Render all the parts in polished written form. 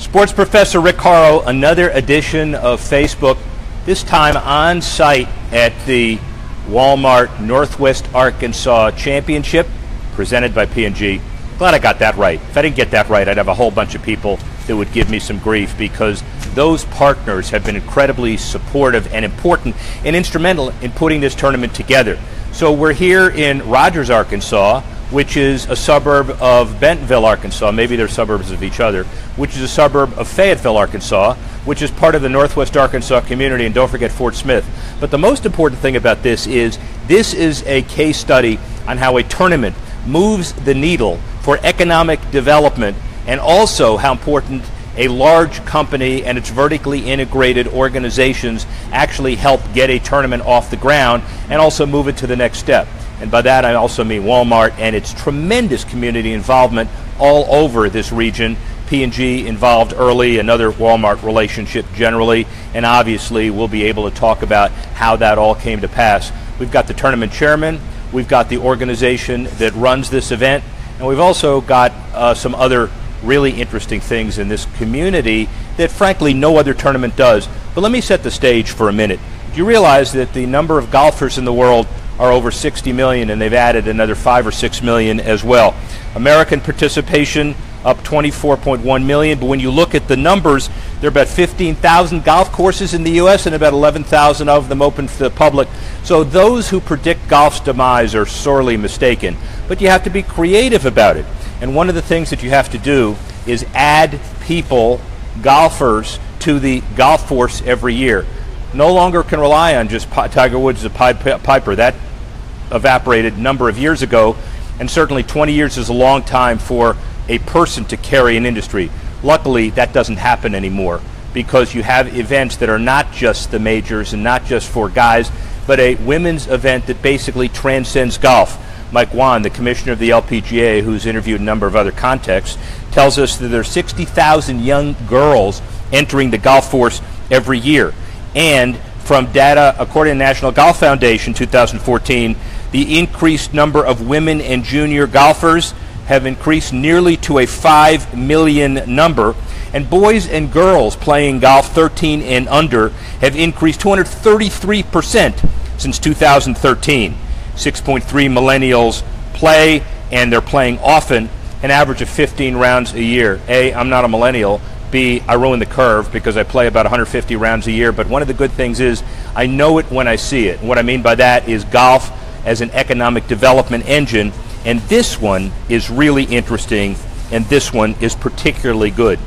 Sports Professor Rick Horrow, another edition of Facebook, this time on site at the WalMart Northwest Arkansas Championship, presented by P&G. Glad I got that right. If I didn't get that right, I'd have a whole bunch of people that would give me some grief, because those partners have been incredibly supportive and important and instrumental in putting this tournament together. So we're here in Rogers, Arkansas, which is a suburb of Bentonville, Arkansas. Maybe they're suburbs of each other, which is a suburb of Fayetteville, Arkansas, which is part of the Northwest Arkansas community, and don't forget Fort Smith. But the most important thing about this is a case study on how a tournament moves the needle for economic development, and also how important a large company and its vertically integrated organizations actually help get a tournament off the ground and also move it to the next step. And by that I also mean WalMart and its tremendous community involvement all over this region. P&G involved early, another WalMart relationship generally, and obviously we'll be able to talk about how that all came to pass. We've got the tournament chairman, we've got the organization that runs this event, and we've also got some other really interesting things in this community that frankly no other tournament does. But let me set the stage for a minute. Do you realize that the number of golfers in the world are over 60 million, and they've added another 5 or 6 million as well? American participation up 24.1 million, but when you look at the numbers, there are about 15,000 golf courses in the U.S. and about 11,000 of them open to the public. So those who predict golf's demise are sorely mistaken. But you have to be creative about it. And one of the things that you have to do is add people, golfers, to the golf force every year. No longer can rely on just Tiger Woods as a piper. That evaporated a number of years ago, and certainly 20 years is a long time for a person to carry an industry. Luckily, that doesn't happen anymore, because you have events that are not just the majors and not just for guys, but a women's event that basically transcends golf. Mike Wan, the commissioner of the LPGA, who's interviewed a number of other contexts, tells us that there are 60,000 young girls entering the golf force every year. And from data, according to the National Golf Foundation 2014, the increased number of women and junior golfers have increased nearly to a 5 million number. And boys and girls playing golf 13 and under have increased 233% since 2013. 6.3 millennials play, and they're playing often, an average of 15 rounds a year. A, I'm not a millennial. B, I ruin the curve because I play about 150 rounds a year. But one of the good things is I know it when I see it. And what I mean by that is golf as an economic development engine. And this one is really interesting, and this one is particularly good.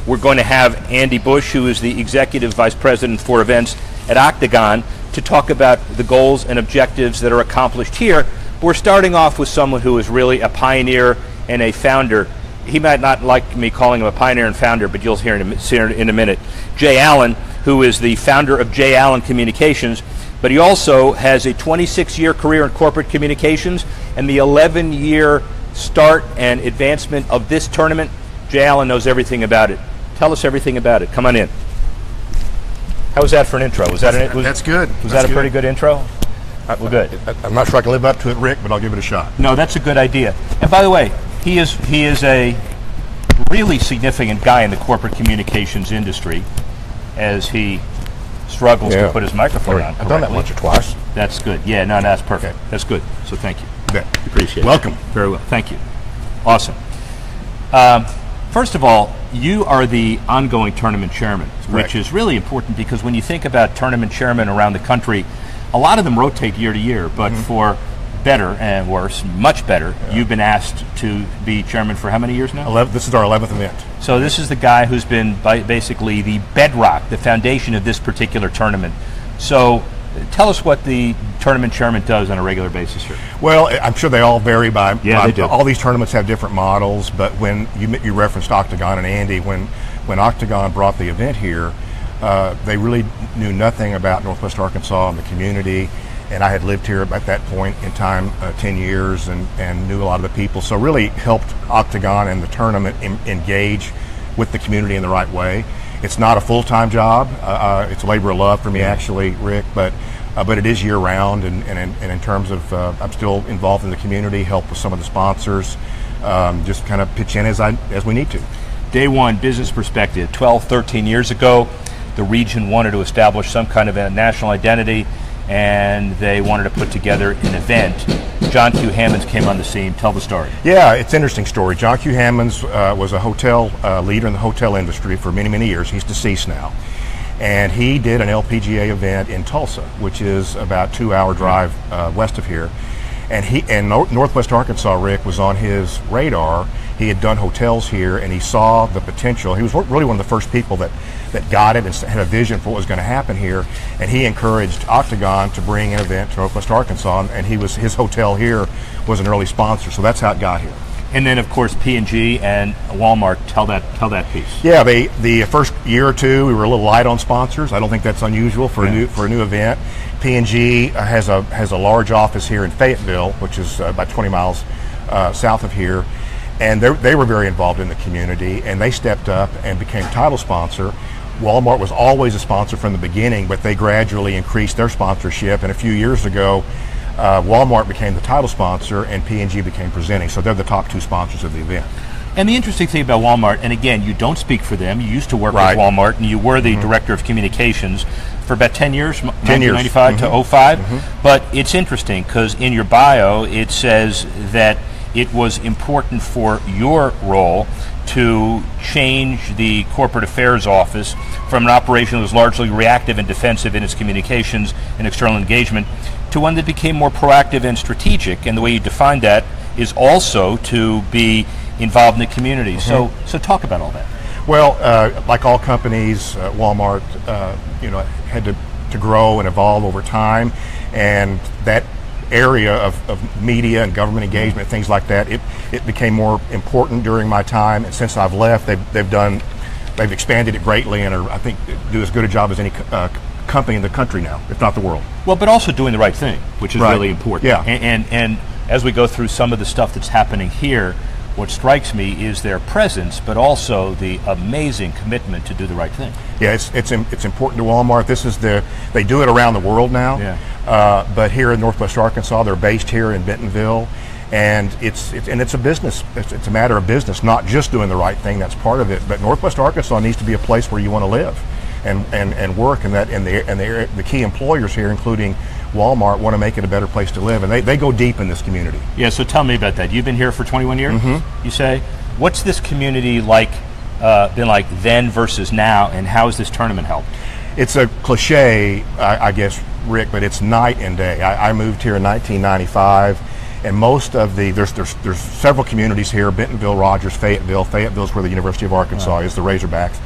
We're going to have Andy Bush, who is the Executive Vice President for Events at Octagon, to talk about the goals and objectives that are accomplished here. We're starting off with someone who is really a pioneer and a founder. He might not like me calling him a pioneer and founder, but you'll hear in a minute. Jay Allen, who is the founder of Jay Allen Communications, but he also has a 26-year career in corporate communications and the 11-year start and advancement of this tournament. Jay Allen knows everything about it. Tell us everything about it. Come on in. How was that for an intro? Was that that's good. Was that a pretty good intro? Well, good. I'm not sure I can live up to it, Rick, but I'll give it a shot. No, that's a good idea. And by the way, he is a really significant guy in the corporate communications industry, as he struggles to put his microphone on correctly. I've done that once or twice. That's good. Yeah, no, that's perfect. Okay. That's good. So thank you. Bet. Appreciate it. Welcome. Very well. Thank you. Awesome. First of all, you are the ongoing tournament chairman, which is really important, because when you think about tournament chairmen around the country, a lot of them rotate year to year, but for better and worse, much better, you've been asked to be chairman for how many years now? This is our 11th event. So this is the guy who's been basically the bedrock, the foundation of this particular tournament. So tell us what the tournament chairman does on a regular basis here. Well, I'm sure they all vary by they do. All these tournaments have different models, but when you referenced Octagon and Andy, when Octagon brought the event here, they really knew nothing about Northwest Arkansas and the community, and I had lived here at that point in time 10 years and knew a lot of the people, so really helped Octagon and the tournament engage with the community in the right way. It's not a full-time job. It's a labor of love for me, actually, Rick, but it is year-round, and in terms of I'm still involved in the community, help with some of the sponsors, just kind of pitch in as we need to. day one business perspective, 12, 13 years ago, the region wanted to establish some kind of a national identity, and they wanted to put together an event. John Q. Hammonds came on the scene. Tell the story. Yeah, it's an interesting story. John Q. Hammonds was a hotel leader in the hotel industry for many, many years. He's deceased now. And he did an LPGA event in Tulsa, which is about a 2-hour drive west of here. And Northwest Arkansas, Rick, was on his radar. He had done hotels here, and he saw the potential. He was really one of the first people that got it and had a vision for what was going to happen here. And he encouraged Octagon to bring an event to Northwest Arkansas, and his hotel here was an early sponsor. So that's how it got here. And then, of course, P&G and Walmart. Tell that piece. Yeah, the first year or two, we were a little light on sponsors. I don't think that's unusual for a new event. P&G has a large office here in Fayetteville, which is about 20 miles south of here, and they were very involved in the community, and they stepped up and became title sponsor. Walmart was always a sponsor from the beginning, but they gradually increased their sponsorship, and a few years ago, Walmart became the title sponsor and P&G became presenting. So they're the top two sponsors of the event. And the interesting thing about Walmart, and again, you don't speak for them, you used to work Right. with Walmart, and you were the director of communications for about 10 years, 1995 years. to 05. But it's interesting because in your bio, it says that it was important for your role to change the corporate affairs office from an operation that was largely reactive and defensive in its communications and external engagement to one that became more proactive and strategic. And the way you define that is also to be involved in the community. So talk about all that. Well, like all companies, Walmart, had to grow and evolve over time, and that area of media and government engagement, things like that, it became more important during my time. And since I've left, they've expanded it greatly, and I think do as good a job as any company in the country now, if not the world. Well, but also doing the right thing, which is really important. Yeah. And as we go through some of the stuff that's happening here, what strikes me is their presence, but also the amazing commitment to do the right thing. Yeah, it's important to Walmart. They do it around the world now. Yeah. But here in Northwest Arkansas, they're based here in Bentonville, and it's a business. It's a matter of business, not just doing the right thing. That's part of it. But Northwest Arkansas needs to be a place where you want to live and work, and the key employers here, including Walmart, want to make it a better place to live, and they go deep in this community. Yeah, so tell me about that. You've been here for 21 years, you say. What's this community like, been like then versus now, and how has this tournament helped? It's a cliche, I guess, Rick, but it's night and day. I moved here in 1995, and most of there's several communities here: Bentonville, Rogers, Fayetteville. Fayetteville's where the University of Arkansas is, the Razorbacks.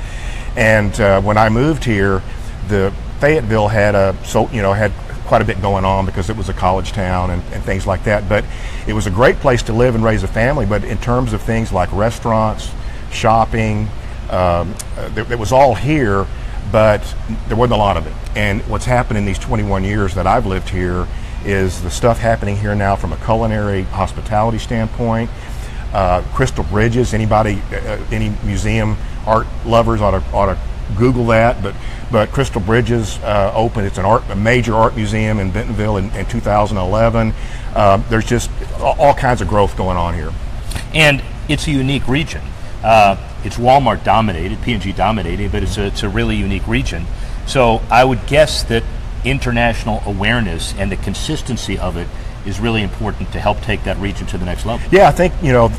And when I moved here, the Fayetteville had quite a bit going on because it was a college town and things like that. But it was a great place to live and raise a family. But in terms of things like restaurants, shopping, it was all here, but there wasn't a lot of it. And what's happened in these 21 years that I've lived here is the stuff happening here now from a culinary hospitality standpoint. Crystal Bridges, any museum art lovers ought to Google that, but Crystal Bridges opened. It's a major art museum in Bentonville in 2011. There's just all kinds of growth going on here. And it's a unique region. It's Walmart dominated, P&G dominated, but it's a really unique region. So I would guess that international awareness and the consistency of it is really important to help take that region to the next level. Yeah, I think,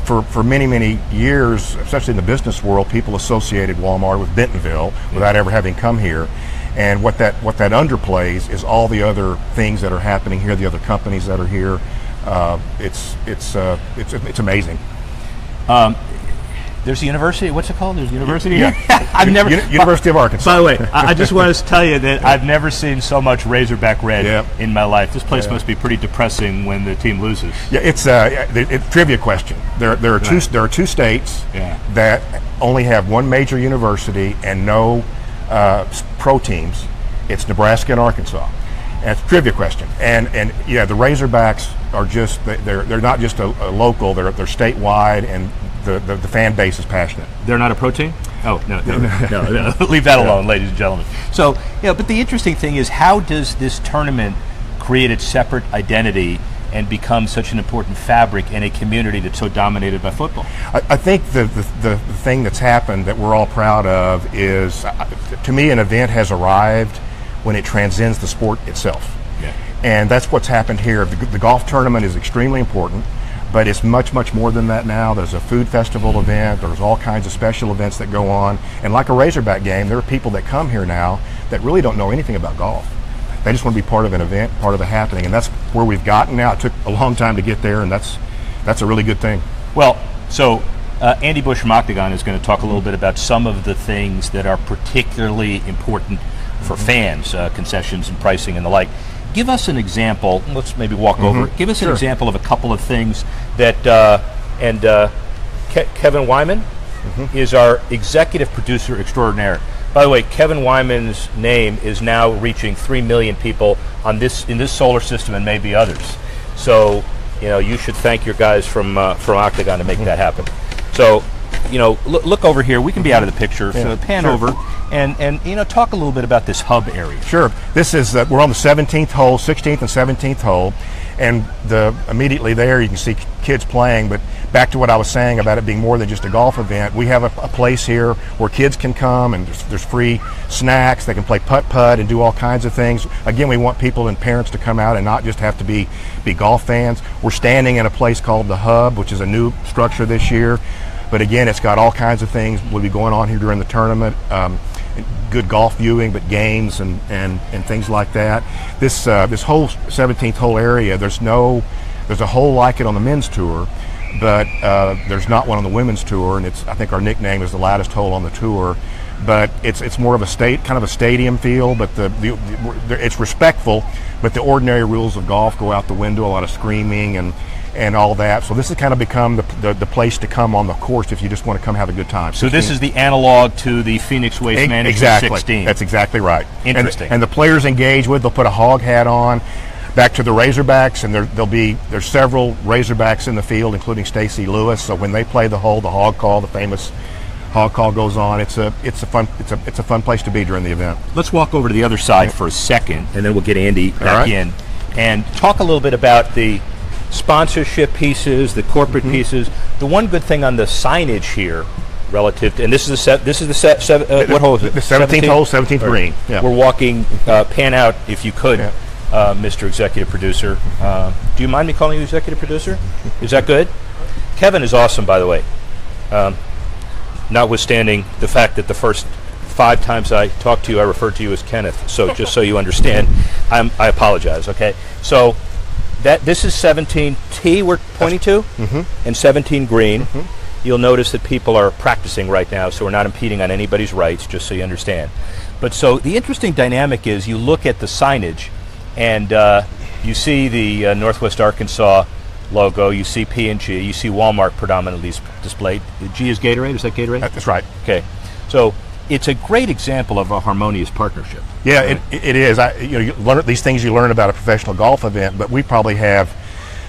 for many, many years, especially in the business world, people associated Walmart with Bentonville without ever having come here. And what that underplays is all the other things that are happening here, the other companies that are here. It's amazing. There's a university. What's it called? There's a university here? Yeah. I've never. University of Arkansas. By the way, I just want to tell you that I've never seen so much Razorback red in my life. This place must be pretty depressing when the team loses. Yeah, it's a trivia question. There are two states that only have one major university and no pro teams. It's Nebraska and Arkansas. And it's a trivia question. And the Razorbacks are just they're not just a local. They're statewide, and the fan base is passionate. They're not a pro team? Oh, no. Leave that alone, ladies and gentlemen. So, but the interesting thing is, how does this tournament create its separate identity and become such an important fabric in a community that's so dominated by football? I think the thing that's happened that we're all proud of is, to me, an event has arrived when it transcends the sport itself. Yeah. And that's what's happened here. The golf tournament is extremely important, but it's much, much more than that now. There's a food festival event, there's all kinds of special events that go on. And like a Razorback game, there are people that come here now that really don't know anything about golf. They just want to be part of an event, part of a happening, and that's where we've gotten now. It took a long time to get there, and that's a really good thing. Well, so Andy Bush from Octagon is going to talk a little bit about some of the things that are particularly important for fans, concessions and pricing and the like. Give us an example. Let's maybe walk over. Give us an example of a couple of things that, Kevin Wyman is our executive producer extraordinaire. By the way, Kevin Wyman's name is now reaching 3 million people in this solar system and maybe others. So, you should thank your guys from Octagon to make that happen. So, look over here. We can be out of the picture. So pan over and talk a little bit about this hub area. Sure. This is we're on the 17th hole, 16th and 17th hole, and immediately there you can see kids playing. But back to what I was saying about it being more than just a golf event, we have a place here where kids can come and there's free snacks. They can play putt-putt and do all kinds of things. Again, we want people and parents to come out and not just have to be golf fans. We're standing in a place called the Hub, which is a new structure this year. But again, it's got all kinds of things will be going on here during the tournament. Good golf viewing, but games and things like that. This whole 17th hole area, there's a hole like it on the men's tour, but there's not one on the women's tour, and I think our nickname is the loudest hole on the tour. But it's more of a kind of a stadium feel, but it's respectful, but the ordinary rules of golf go out the window. A lot of screaming and all that. So this has kind of become the place to come on the course if you just want to come have a good time. So this is the analog to the Phoenix Waste Management 16. That's exactly right. Interesting. And the players engage with, they'll put a hog hat on. Back to the Razorbacks, and there's several Razorbacks in the field, including Stacey Lewis. So when they play the hole, the hog call, the famous hog call goes on. It's a fun place to be during the event. Let's walk over to the other side for a second, and then we'll get Andy back in and talk a little bit about the sponsorship pieces, the corporate pieces. The one good thing on the signage here, relative to, and this is what hole is it? The 17th hole, 17th green. Yeah. We're walking. Pan out if you could, Mr. Executive Producer. Do you mind me calling you Executive Producer? Is that good? Kevin is awesome, by the way. Notwithstanding the fact that the first 5 times I talked to you, I referred to you as Kenneth. So just so you understand, I apologize. Okay, so. This is 17T we're pointing to, and 17 green. You'll notice that people are practicing right now, so we're not impeding on anybody's rights, just so you understand. But so the interesting dynamic is you look at the signage, and you see the Northwest Arkansas logo, you see P&G, you see Walmart predominantly displayed. G is Gatorade, is that Gatorade? That's right. Okay, so it's a great example of a harmonious partnership. Yeah, right? it is. You learn these things you learn about a professional golf event, but we probably have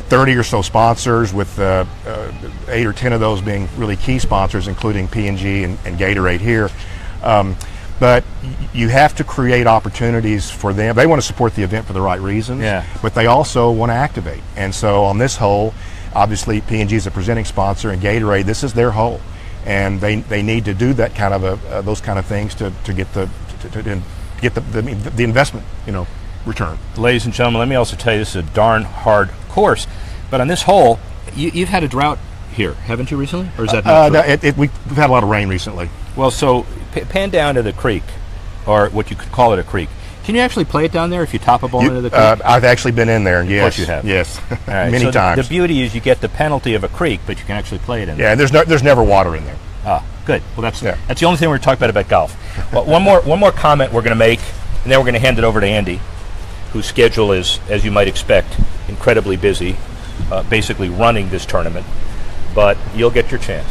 30 or so sponsors, with 8 or 10 of those being really key sponsors, including P&G and Gatorade here. But you have to create opportunities for them. They want to support the event for the right reasons, but they also want to activate. And so on this hole, obviously P&G is a presenting sponsor, and Gatorade, this is their hole. And they need to do that kind of those kind of things to get the investment return. Ladies and gentlemen, let me also tell you this is a darn hard course. But on this hole, you've had a drought here, haven't you, recently? Or is that not true? No, we've had a lot of rain recently. Well, so pan down to the creek, or what you could call it a creek. Can you actually play it down there if you top a ball into the creek? I've actually been in there, and yes. Of course you have. Yes, right, many times. The beauty is you get the penalty of a creek, but you can actually play it in there. Yeah, and there's never water in there. Ah, good. Well, that's the only thing we're talking about golf. Well, one more comment we're going to make, and then we're going to hand it over to Andy, whose schedule is, as you might expect, incredibly busy, basically running this tournament. But you'll get your chance.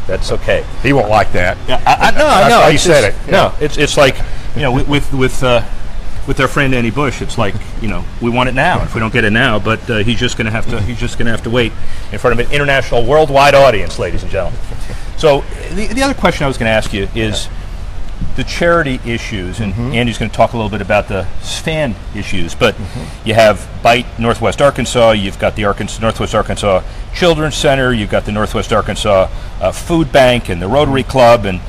That's okay. He won't like that. Yeah, I know. That's why you said it. No, it's like with our friend Andy Bush, it's like we want it now. If we don't get it now, but he's just going to have to wait in front of an international, worldwide audience, ladies and gentlemen. So the other question I was going to ask you is, the charity issues, and Andy's going to talk a little bit about the fan issues, but you have BITE Northwest Arkansas, you've got the Northwest Arkansas Children's Center, you've got the Northwest Arkansas Food Bank and the Rotary Club, and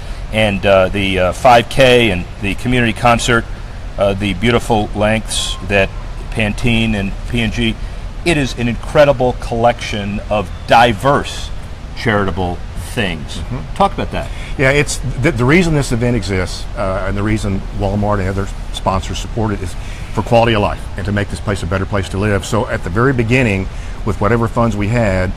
the 5K and the community concert, the beautiful lengths that Pantene and P&G. It is an incredible collection of diverse charitable things. Talk about that. Yeah, it's the reason this event exists, and the reason Walmart and other sponsors support it is for quality of life and to make this place a better place to live. So at the very beginning, with whatever funds we had,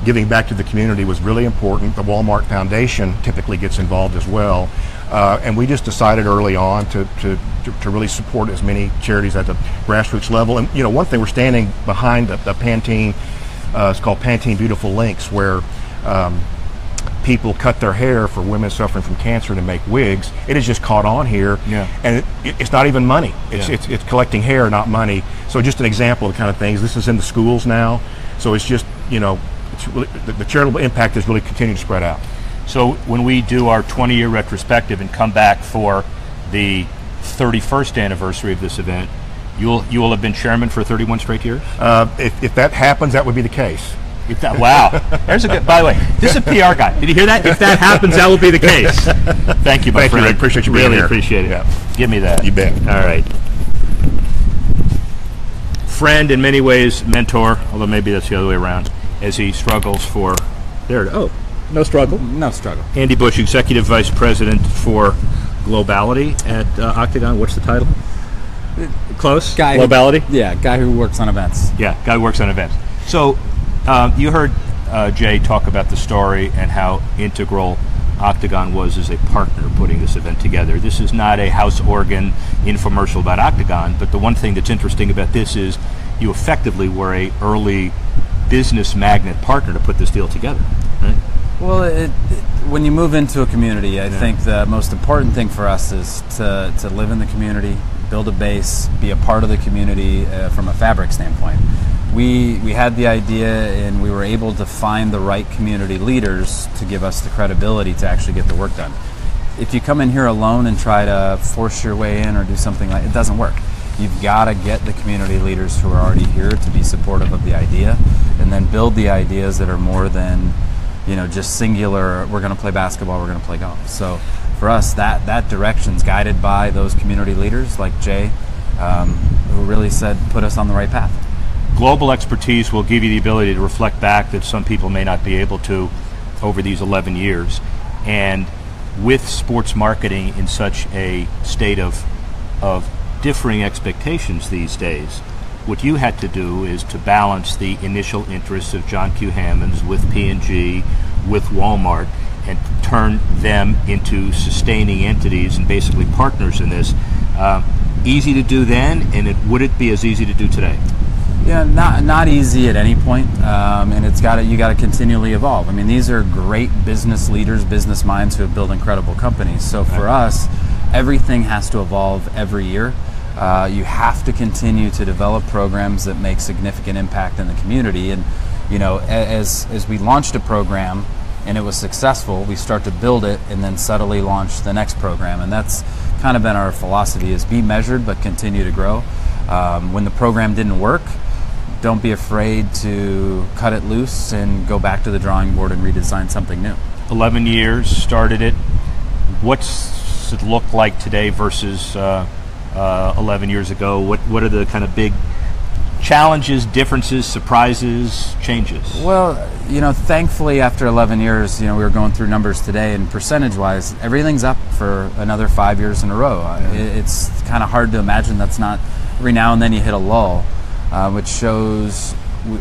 giving back to the community was really important. The Walmart Foundation typically gets involved as well. And we just decided early on to really support as many charities at the grassroots level. And you know, one thing, we're standing behind the Pantene, it's called Pantene Beautiful Links, where people cut their hair for women suffering from cancer to make wigs. It has just caught on here, and it's not even money. It's collecting hair, not money. So just an example of the kind of things. This is in the schools now, so it's just, you know, it's really, the charitable impact is really continuing to spread out. So when we do our 20-year retrospective and come back for the 31st anniversary of this event, you will have been chairman for 31 straight years? If that happens, that would be the case. Wow. There's a good, by the way, this is a PR guy. Did you hear that? If that happens, that will be the case. Thank you, my friend. Thank you, Rick. Appreciate you being here. Really appreciate it. Yeah. Give me that. You bet. All right. Friend, in many ways, mentor, although maybe that's the other way around, as he struggles for, no struggle. No struggle. Andy Bush, Executive Vice President for Globality at Octagon. What's the title? Close? Globality? Guy who works on events. Yeah, guy who works on events. So you heard Jay talk about the story and how integral Octagon was as a partner putting this event together. This is not a house organ infomercial about Octagon, but the one thing that's interesting about this is you effectively were a early business magnet partner to put this deal together, right? Well, when you move into a community, I think the most important thing for us is to live in the community, build a base, be a part of the community from a fabric standpoint. We had the idea, and we were able to find the right community leaders to give us the credibility to actually get the work done. If you come in here alone and try to force your way in or do something like it, doesn't work. You've got to get the community leaders who are already here to be supportive of the idea, and then build the ideas that are more than, you know, just singular, we're going to play basketball, we're going to play golf. So for us, that direction's guided by those community leaders like Jay, who really said, put us on the right path. Global expertise will give you the ability to reflect back that some people may not be able to over these 11 years. And with sports marketing in such a state of differing expectations these days, what you had to do is to balance the initial interests of John Q. Hammonds with P&G, with Walmart, and turn them into sustaining entities and basically partners in this. Easy to do then, and would it be as easy to do today? Yeah, not easy at any point, and you got to continually evolve. I mean, these are great business leaders, business minds who have built incredible companies. So for us, everything has to evolve every year. You have to continue to develop programs that make significant impact in the community. And you know, as we launched a program and it was successful, we start to build it and then subtly launch the next program. And that's kind of been our philosophy: is be measured but continue to grow. When the program didn't work, don't be afraid to cut it loose and go back to the drawing board and redesign something new. 11 years, started it. What's it look like today versus 11 years ago? What are the kind of big challenges, differences, surprises, changes? Well, you know, thankfully after 11 years, you know, we were going through numbers today, and percentage-wise, everything's up for another 5 years in a row. It's kind of hard to imagine that's not, every now and then you hit a lull, which shows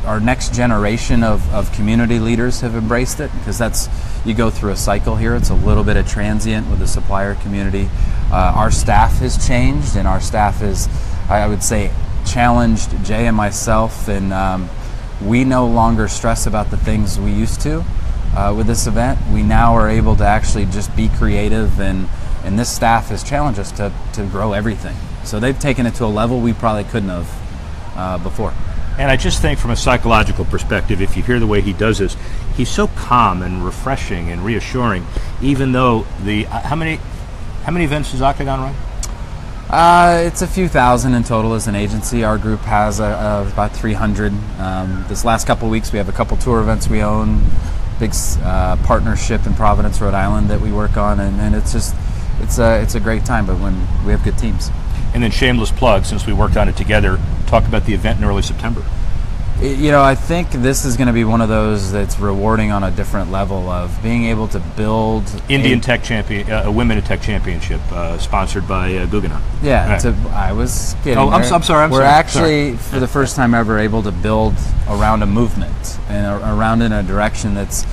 our next generation of community leaders have embraced it, because you go through a cycle here. It's a little bit of transient with the supplier community. Our staff has changed, and our staff is, I would say, challenged Jay and myself, and we no longer stress about the things we used to with this event. We now are able to actually just be creative, and this staff has challenged us to grow everything. So they've taken it to a level we probably couldn't have before. And I just think from a psychological perspective, if you hear the way he does this, he's so calm and refreshing and reassuring, even though how How many events does Octagon run? It's a few thousand in total as an agency. Our group has about 300. This last couple of weeks, we have a couple tour events we own, big partnership in Providence, Rhode Island that we work on, and it's a great time. But when we have good teams. And then shameless plug, since we worked on it together, talk about the event in early September. I think this is going to be one of those that's rewarding on a different level of being able to build Indian Tech Champion, a Women in Tech Championship, sponsored by Guggenheim. Yeah, right. I was kidding. Oh, I'm sorry. We're actually, for the first time ever, able to build around a movement and around in a direction that's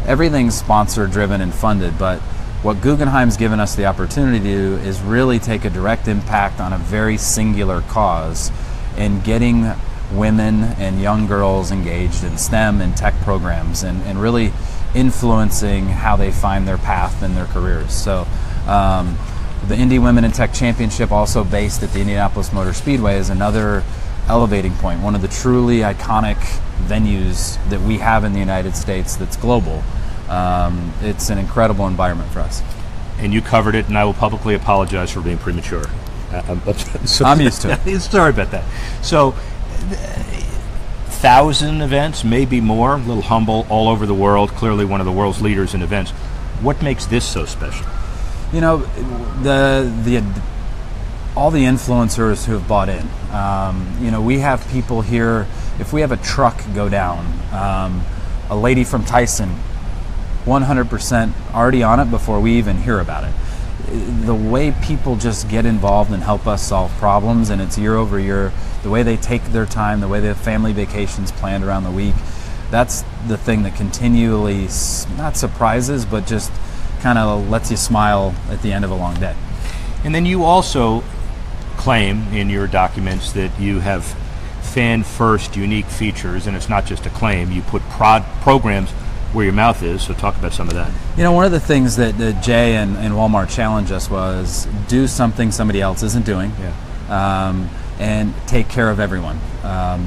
everything's sponsor driven and funded, but what Guggenheim's given us the opportunity to do is really take a direct impact on a very singular cause in getting women and young girls engaged in STEM and tech programs and really influencing how they find their path in their careers. So the Indy Women in Tech Championship, also based at the Indianapolis Motor Speedway, is another elevating point, one of the truly iconic venues that we have in the United States that's global. It's an incredible environment for us. And you covered it, and I will publicly apologize for being premature. I'm used to it. Sorry about that. So, 1,000 events, maybe more, a little humble, all over the world, clearly one of the world's leaders in events. What makes this so special? All the influencers who have bought in. We have people here, if we have a truck go down, a lady from Tyson, 100% already on it before we even hear about it. The way people just get involved and help us solve problems, and it's year over year, the way they take their time, the way they have family vacations planned around the week, that's the thing that continually, not surprises, but just kind of lets you smile at the end of a long day. And then you also claim in your documents that you have fan-first unique features, and it's not just a claim, you put programs where your mouth is, so talk about some of that. One of the things that Jay and Walmart challenged us was do something somebody else isn't doing, and take care of everyone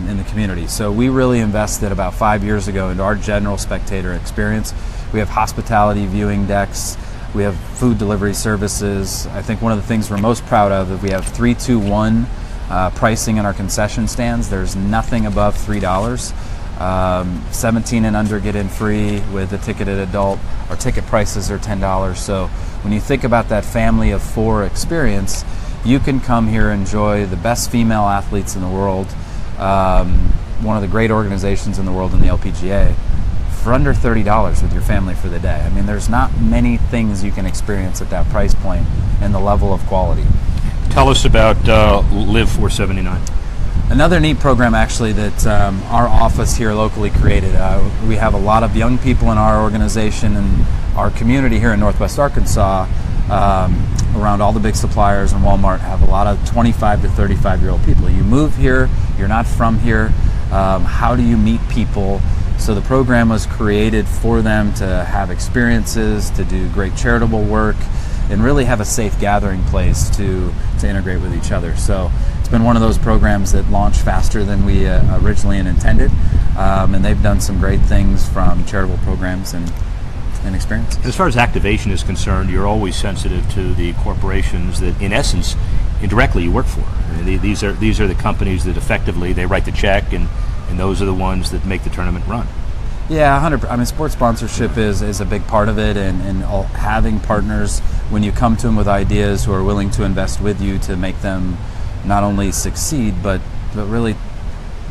in the community. So we really invested about 5 years ago into our general spectator experience. We have hospitality viewing decks, we have food delivery services. I think one of the things we're most proud of is we have 3-2-1 pricing in our concession stands. There's nothing above $3. 17 and under get in free with a ticketed adult. Our ticket prices are $10. So when you think about that family of four experience, you can come here and enjoy the best female athletes in the world, one of the great organizations in the world in the LPGA, for under $30 with your family for the day. I mean, there's not many things you can experience at that price point and the level of quality. Tell us about Live 479. Another neat program, actually, that our office here locally created. We have a lot of young people in our organization and our community here in Northwest Arkansas, around all the big suppliers and Walmart, have a lot of 25 to 35-year-old people. You move here, you're not from here. How do you meet people? So the program was created for them to have experiences, to do great charitable work, and really have a safe gathering place to integrate with each other. So it's been one of those programs that launched faster than we originally intended, and they've done some great things from charitable programs and experiences. As far as activation is concerned, you're always sensitive to the corporations that, in essence, indirectly you work for. I mean, these are the companies that effectively they write the check, and those are the ones that make the tournament run. Yeah, 100%. I mean, sports sponsorship is a big part of it, and having partners when you come to them with ideas who are willing to invest with you to make them not only succeed but really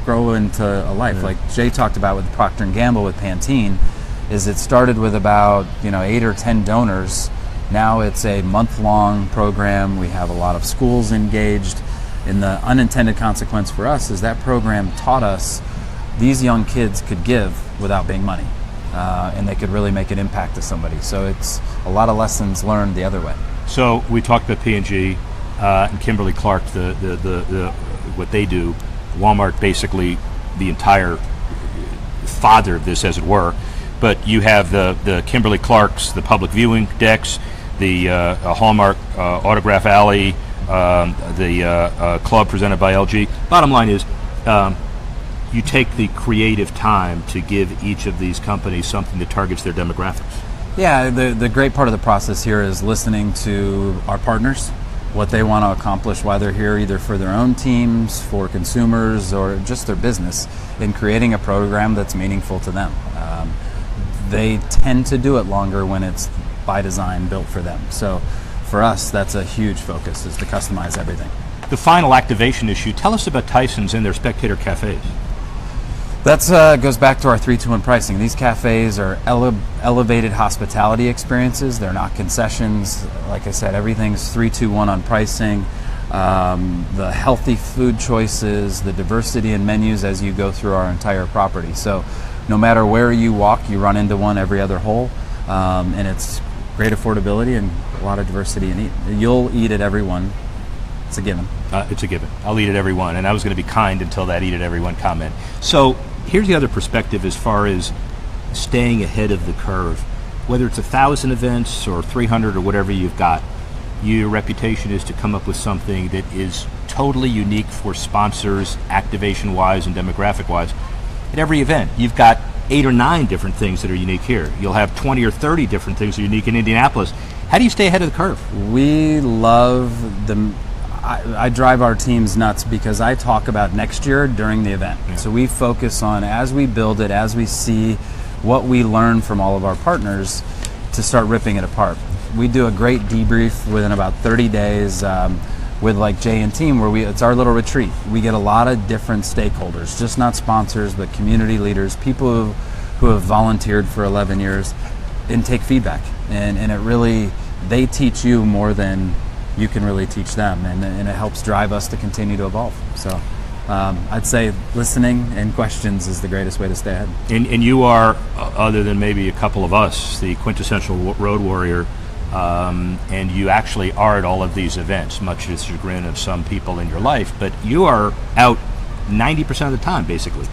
grow into a life. Yeah. Like Jay talked about with Procter & Gamble with Pantene, is it started with about 8 or 10 donors. Now it's a month-long program. We have a lot of schools engaged. And the unintended consequence for us is that program taught us these young kids could give without paying money, and they could really make an impact to somebody. So it's a lot of lessons learned the other way. So we talked about P&G and Kimberly-Clark, the what they do. Walmart, basically the entire father of this, as it were. But you have the Kimberly-Clarks, the public viewing decks, the Hallmark Autograph Alley, the club presented by LG. Bottom line is, you take the creative time to give each of these companies something that targets their demographics. Yeah, the great part of the process here is listening to our partners, what they want to accomplish, why they're here, either for their own teams, for consumers, or just their business, in creating a program that's meaningful to them. They tend to do it longer when it's by design, built for them. So for us, that's a huge focus, is to customize everything. The final activation issue, tell us about Tyson's and their spectator cafes. That goes back to our 3-2-1 pricing. These cafes are elevated hospitality experiences. They're not concessions. Like I said, everything's 3-2-1 on pricing. The healthy food choices, the diversity in menus as you go through our entire property. So no matter where you walk, you run into one every other hole. And it's great affordability and a lot of diversity in eat. You'll eat at every one. It's a given. It's a given. I'll eat at every one. And I was going to be kind until that eat at every one comment. So here's the other perspective as far as staying ahead of the curve. Whether it's 1,000 events or 300 or whatever you've got, your reputation is to come up with something that is totally unique for sponsors, activation-wise and demographic-wise. At every event, you've got 8 or 9 different things that are unique here. You'll have 20 or 30 different things that are unique in Indianapolis. How do you stay ahead of the curve? We love the... I drive our teams nuts because I talk about next year during the event. Yeah. So we focus on, as we build it, as we see what we learn from all of our partners, to start ripping it apart. We do a great debrief within about 30 days with like Jay and team, where it's our little retreat. We get a lot of different stakeholders, just not sponsors, but community leaders, people who have volunteered for 11 years, and take feedback. And it really, they teach you more than you can really teach them, and it helps drive us to continue to evolve. So I'd say listening and questions is the greatest way to stay ahead. And you are, other than maybe a couple of us, the quintessential road warrior, and you actually are at all of these events, much to the chagrin of some people in your life, but you are out 90% of the time, basically.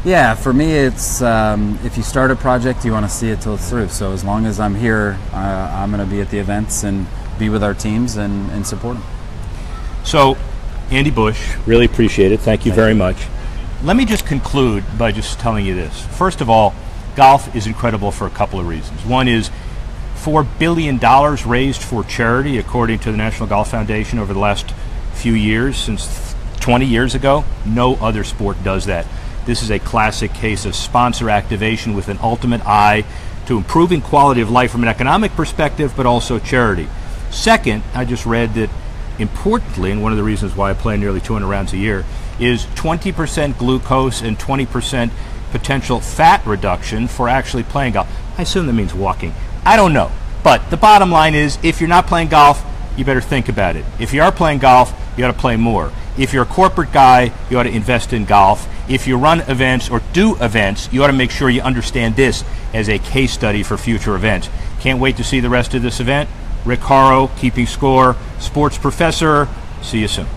Yeah, for me, it's if you start a project, you want to see it till it's through. So as long as I'm here, I'm going to be at the events and be with our teams and support them. So, Andy Bush, really appreciate it. Thank you very much. Let me just conclude by just telling you this. First of all, golf is incredible for a couple of reasons. One is $4 billion raised for charity, according to the National Golf Foundation, over the last few years. Since 20 years ago, no other sport does that. This is a classic case of sponsor activation with an ultimate eye to improving quality of life from an economic perspective, but also charity. Second, I just read that, importantly, and one of the reasons why I play nearly 200 rounds a year, is 20% glucose and 20% potential fat reduction for actually playing golf. I assume that means walking. I don't know. But the bottom line is, if you're not playing golf, you better think about it. If you are playing golf, you ought to play more. If you're a corporate guy, you ought to invest in golf. If you run events or do events, you ought to make sure you understand this as a case study for future events. Can't wait to see the rest of this event. Rick Horrow, keeping score, sports professor. See you soon.